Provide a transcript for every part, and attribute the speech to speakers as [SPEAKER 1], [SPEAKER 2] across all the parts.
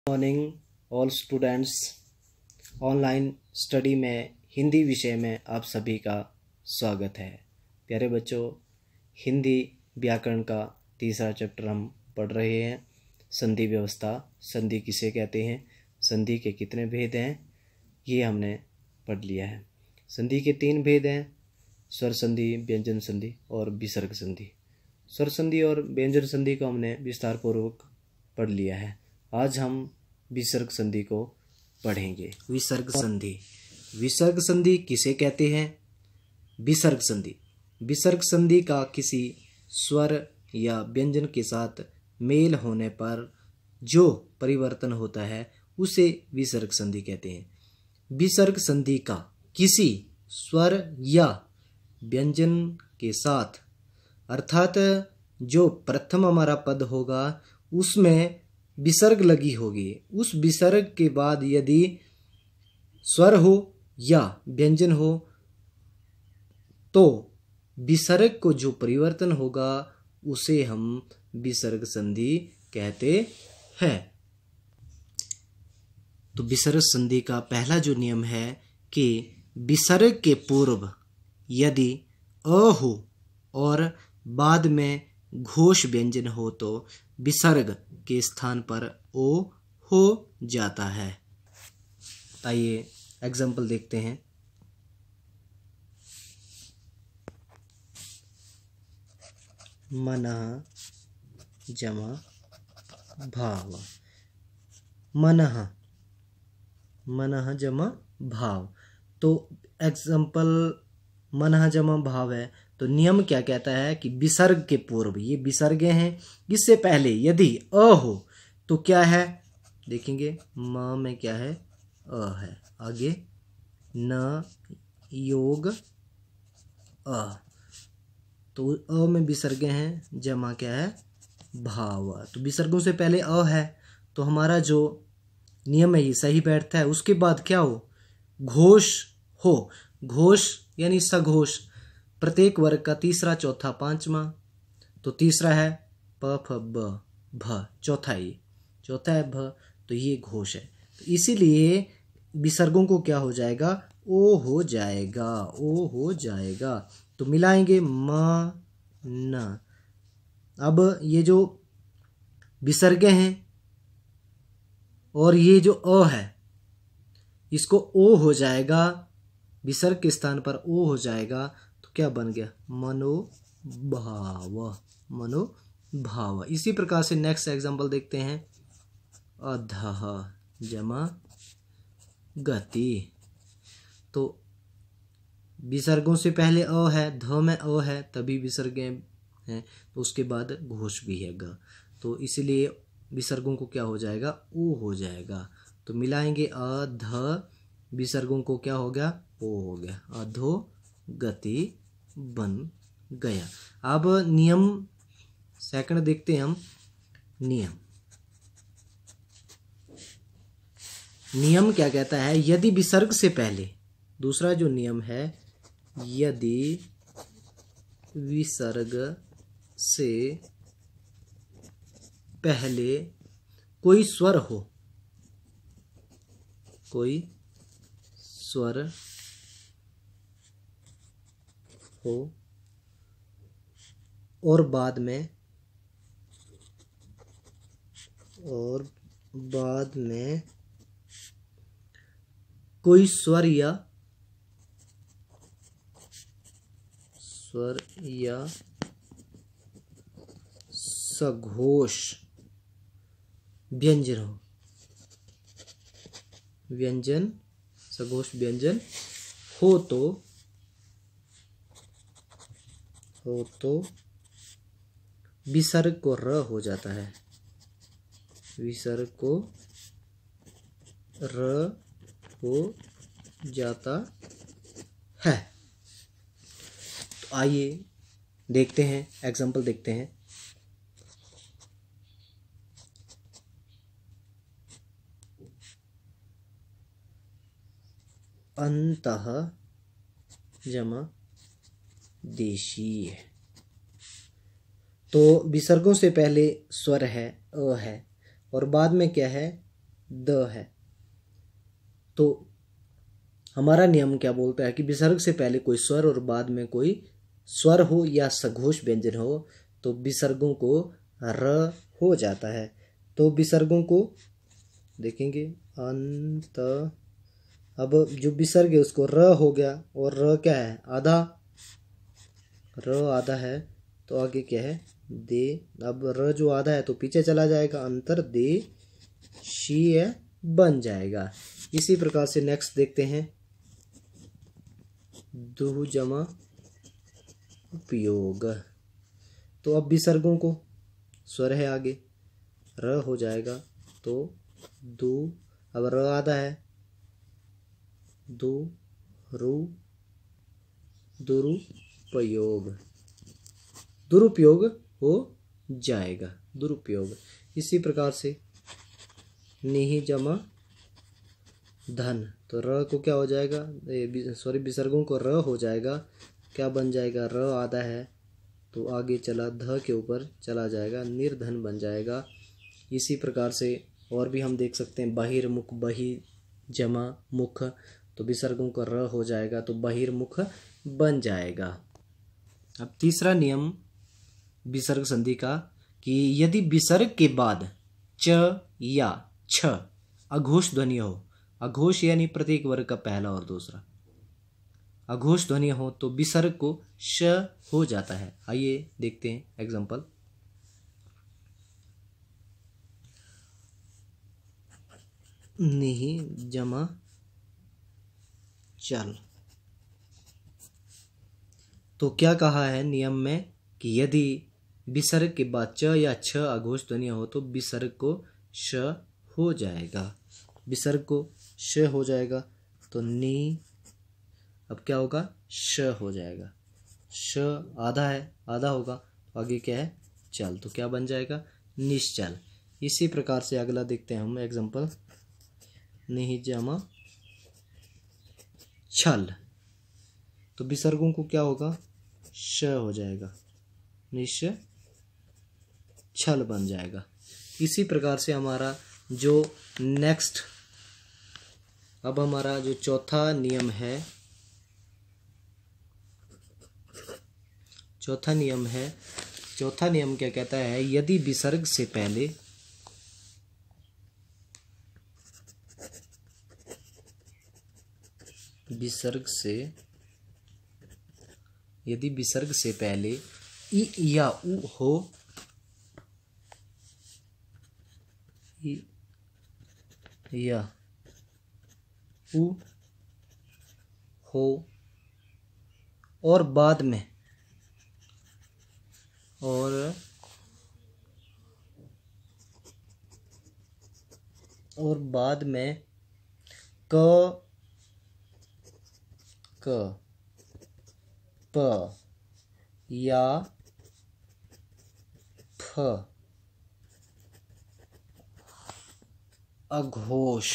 [SPEAKER 1] Morning all students. Online study में हिंदी विषय में आप सभी का स्वागत है। प्यारे बच्चों, हिंदी व्याकरण का तीसरा चैप्टर हम पढ़ रहे हैं। संधि व्यवस्था। संधि किसे कहते हैं, संधि के कितने भेद हैं, ये हमने पढ़ लिया है। संधि के 3 भेद हैं, स्वर संधि, व्यंजन संधि और विसर्ग संधि। स्वर संधि और व्यंजन संधि को हमने विस्तार पूर्वक पढ़ लिया है। आज हम विसर्ग संधि को पढ़ेंगे। विसर्ग संधि। विसर्ग संधि किसे कहते हैं? विसर्ग संधि। विसर्ग संधि का किसी स्वर या व्यंजन के साथ मेल होने पर जो परिवर्तन होता है उसे विसर्ग संधि कहते हैं। विसर्ग संधि का किसी स्वर या व्यंजन के साथ, अर्थात जो प्रथम हमारा पद होगा उसमें विसर्ग लगी होगी, उस विसर्ग के बाद यदि स्वर हो या व्यंजन हो तो विसर्ग को जो परिवर्तन होगा उसे हम विसर्ग संधि कहते हैं। तो विसर्ग संधि का पहला जो नियम है कि विसर्ग के पूर्व यदि अ हो और बाद में घोष व्यंजन हो तो विसर्ग के स्थान पर ओ हो जाता है। आइए एग्जाम्पल देखते हैं। मनः जमा भाव। मनः, मनः जमा भाव। तो एग्जाम्पल मनः जमा भाव है तो नियम क्या कहता है कि विसर्ग के पूर्व, ये विसर्ग हैं, इससे पहले यदि अ हो तो क्या है, देखेंगे म में क्या है, अ है, आगे न योग अ, तो अ में विसर्ग हैं, जमा क्या है, भाव। तो विसर्गों से पहले अ है तो हमारा जो नियम है ये सही बैठता है। उसके बाद क्या हो, घोष हो। घोष यानी सघोष, प्रत्येक वर्ग का तीसरा, चौथा, पांचवा। तो तीसरा है प फ ब भ, चौथा है भ, तो ये घोष है। तो इसीलिए विसर्गों को क्या हो जाएगा, ओ हो जाएगा, ओ हो जाएगा। तो मिलाएंगे म न। अब ये जो विसर्ग हैं और ये जो अ है इसको ओ हो जाएगा, विसर्ग के स्थान पर ओ हो जाएगा तो क्या बन गया, मनोभाव, मनोभाव। इसी प्रकार से नेक्स्ट एग्जांपल देखते हैं। अधः जमा गति। तो विसर्गों से पहले अ है, ध में अ है तभी विसर्ग हैं, तो उसके बाद घोष भी है ग, तो इसलिए विसर्गों को क्या हो जाएगा, ओ हो जाएगा। तो मिलाएंगे अध, विसर्गों को क्या हो गया, ओ हो गया, अधो गति बन गया। अब नियम सेकंड देखते हैं हम। नियम क्या कहता है, यदि विसर्ग से पहले, दूसरा जो नियम है, यदि विसर्ग से पहले कोई स्वर हो, कोई स्वर हो और बाद में कोई स्वर या सघोष व्यंजन हो, व्यंजन, सघोष व्यंजन हो तो विसर्ग को र हो जाता है, विसर्ग को र हो जाता है। तो आइए देखते हैं, एग्जाम्पल देखते हैं। अंतः जमा देशीय। तो विसर्गों से पहले स्वर है, अ है, और बाद में क्या है, द है। तो हमारा नियम क्या बोलता है कि विसर्ग से पहले कोई स्वर और बाद में कोई स्वर हो या सघोष व्यंजन हो तो विसर्गों को र हो जाता है। तो विसर्गों को देखेंगे अंत, अब जो विसर्ग है उसको र हो गया और र क्या है आधा, र आधा है तो आगे क्या है दे। अब र जो आधा है तो पीछे चला जाएगा, अंतर दे शी है बन जाएगा। इसी प्रकार से नेक्स्ट देखते हैं दुह जमा उपयोग। तो अब विसर्गों को स्वर है आगे र हो जाएगा तो दु, अब र आधा है दु रु दुरुपयोग, दुरुपयोग हो जाएगा दुरुपयोग। इसी प्रकार से निहि जमा धन, तो र को क्या हो जाएगा, सॉरी विसर्गों को र हो जाएगा, क्या बन जाएगा र आधा है तो आगे चला ध के ऊपर चला जाएगा निर्धन बन जाएगा। इसी प्रकार से और भी हम देख सकते हैं बहिर्मुख, बहि जमा मुख, तो विसर्गों का र हो जाएगा तो बहिर्मुख बन जाएगा। अब तीसरा नियम विसर्ग संधि का कि यदि विसर्ग के बाद च या छ अघोष ध्वनि हो, अघोष यानी प्रत्येक वर्ग का पहला और दूसरा, अघोष ध्वनि हो तो विसर्ग को श हो जाता है। आइए देखते हैं एग्जांपल। निहि जमा चल, तो क्या कहा है नियम में कि यदि विसर्ग के बाद च या छ अघोष ध्वनि हो तो विसर्ग को श हो जाएगा, विसर्ग को श हो जाएगा तो नी, अब क्या होगा श हो जाएगा, श आधा है आधा होगा तो आगे क्या है चल, तो क्या बन जाएगा निश्चल। इसी प्रकार से अगला देखते हैं हम एग्जांपल निहि जमा छल, तो विसर्गों को क्या होगा श हो जाएगा, निश छल बन जाएगा। इसी प्रकार से हमारा जो नेक्स्ट, अब हमारा जो चौथा नियम है, चौथा नियम क्या कहता है, यदि विसर्ग से पहले यदि विसर्ग से पहले इ या उ हो, इ या उ हो और बाद में क प या फ अघोष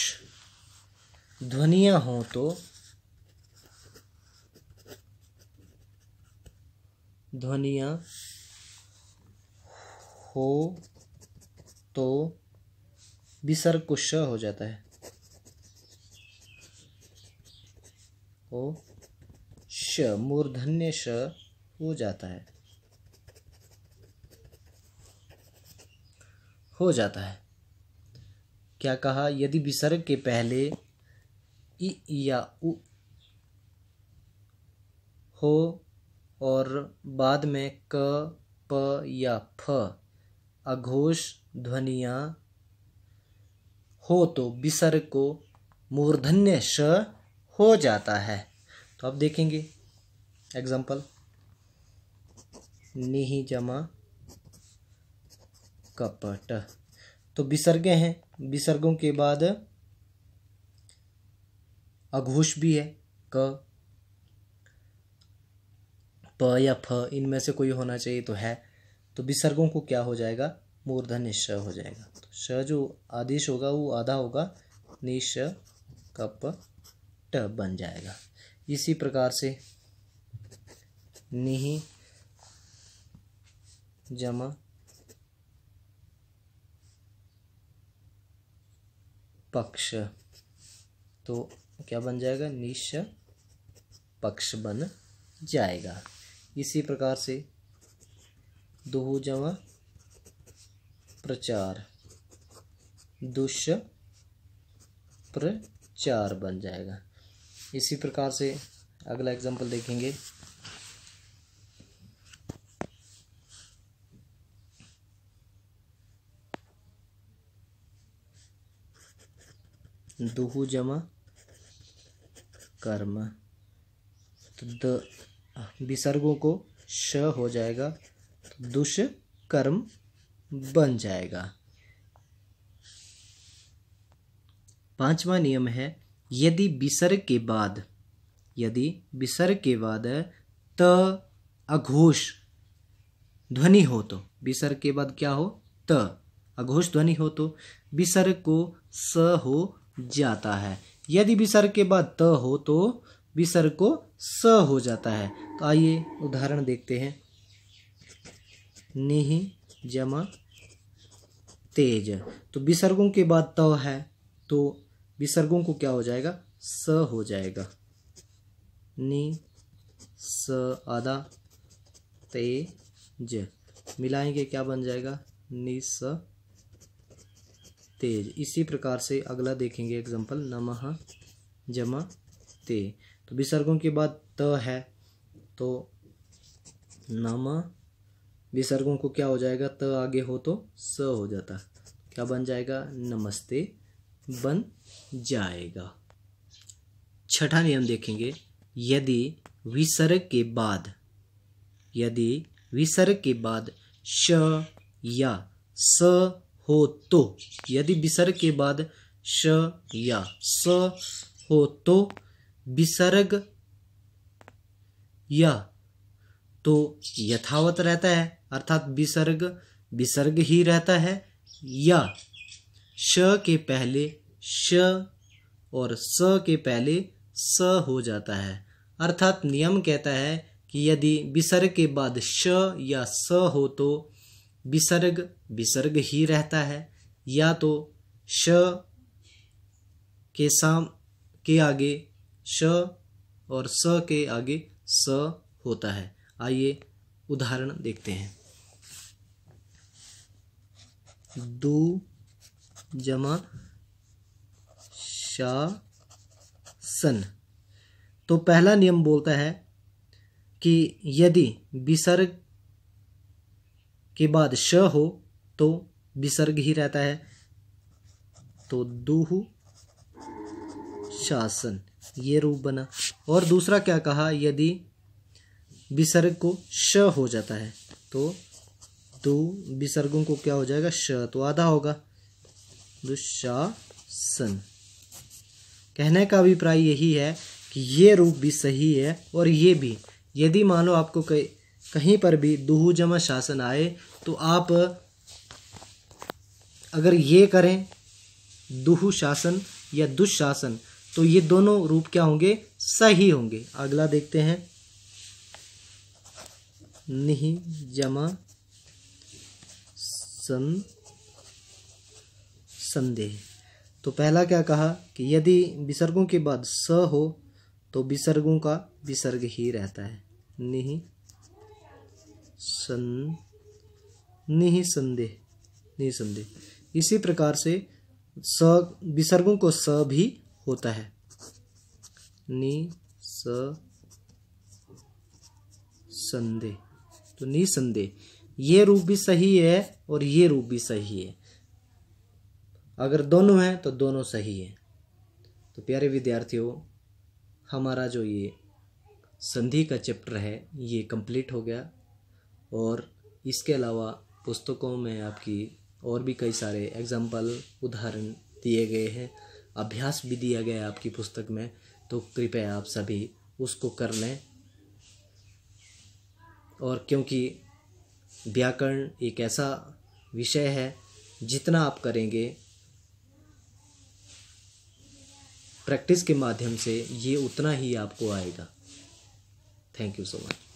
[SPEAKER 1] ध्वनियां हो तो विसर्ग को श हो जाता है, ओ श मूर्धन्य श हो जाता है, क्या कहा, यदि विसर्ग के पहले इ या उ हो और बाद में क प या फ अघोष ध्वनियां हो तो विसर्ग को मूर्धन्य श हो जाता है। तो अब देखेंगे एग्जांपल निहि जमा कपट, तो विसर्गें हैं, विसर्गों के बाद अघोष भी है, क प या फ इनमें से कोई होना चाहिए तो है, तो विसर्गों को क्या हो जाएगा मूर्धन्य श हो जाएगा, तो श जो आदेश होगा वो आधा होगा, निश कप ट बन जाएगा। इसी प्रकार से निहि जमा पक्ष, तो क्या बन जाएगा, निष्पक्ष बन जाएगा। इसी प्रकार से दुहुजमा प्रचार, दुष्प्रचार बन जाएगा। इसी प्रकार से अगला एग्जाम्पल देखेंगे। दुहुजमा कर्म, तो विसर्गों को श हो जाएगा, तो दुष्कर्म बन जाएगा। 5वां नियम है, यदि विसर्ग के बाद त अघोष ध्वनि हो तो, विसर्ग के बाद क्या हो, त अघोष ध्वनि हो तो विसर्ग को स हो जाता है। यदि विसर्ग के बाद त हो तो विसर्ग को स हो जाता है। तो आइए उदाहरण देखते हैं। निहि जमा तेज, तो विसर्गों के बाद त है तो विसर्गों को क्या हो जाएगा, स हो जाएगा। नि स आधा तेज मिलाएंगे क्या बन जाएगा, नि स तेज। इसी प्रकार से अगला देखेंगे एग्जाम्पल, नमः जमा ते, तो विसर्गों के बाद त है तो नमः, विसर्गों को क्या हो जाएगा, त आगे हो तो स हो जाता, क्या बन जाएगा, नमस्ते बन जाएगा। 6ठा नियम देखेंगे, यदि विसर्ग के बाद श या स हो तो, यदि विसर्ग के बाद श या स हो तो विसर्ग या तो यथावत रहता है, अर्थात विसर्ग ही रहता है, या श के पहले श और स के पहले स हो जाता है। अर्थात नियम कहता है कि यदि विसर्ग के बाद श या स हो तो विसर्ग ही रहता है, या तो श के आगे श और स के आगे स होता है। आइए उदाहरण देखते हैं। दु जमा शासन, तो पहला नियम बोलता है कि यदि विसर्ग के बाद श हो तो विसर्ग ही रहता है, तो दुहु शासन ये रूप बना। और दूसरा क्या कहा, यदि विसर्ग को श हो जाता है तो दु विसर्गों को क्या हो जाएगा, श, तो आधा होगा, दुशासन। कहने का अभिप्राय यही है कि ये रूप भी सही है और ये भी। यदि मान लो आपको कहीं पर भी दुहु जमा शासन आए तो आप अगर ये करें दुहु शासन या दुशासन, तो ये दोनों रूप क्या होंगे, सही होंगे। अगला देखते हैं, निहि जमा संदेह, तो पहला क्या कहा कि यदि विसर्गों के बाद स हो तो विसर्गों का विसर्ग ही रहता है, निहि संदेह। इसी प्रकार से स विसर्गों को स भी होता है, नि स संदेह, तो निसंदेह ये रूप भी सही है और ये रूप भी सही है। अगर दोनों हैं तो दोनों सही है। तो प्यारे विद्यार्थियों, हमारा जो ये संधि का चैप्टर है ये कंप्लीट हो गया, और इसके अलावा पुस्तकों में आपकी और भी कई सारे एग्जाम्पल उदाहरण दिए गए हैं, अभ्यास भी दिया गया है आपकी पुस्तक में, तो कृपया आप सभी उसको कर लें। और क्योंकि व्याकरण एक ऐसा विषय है जितना आप करेंगे प्रैक्टिस के माध्यम से, ये उतना ही आपको आएगा। Thank you so much.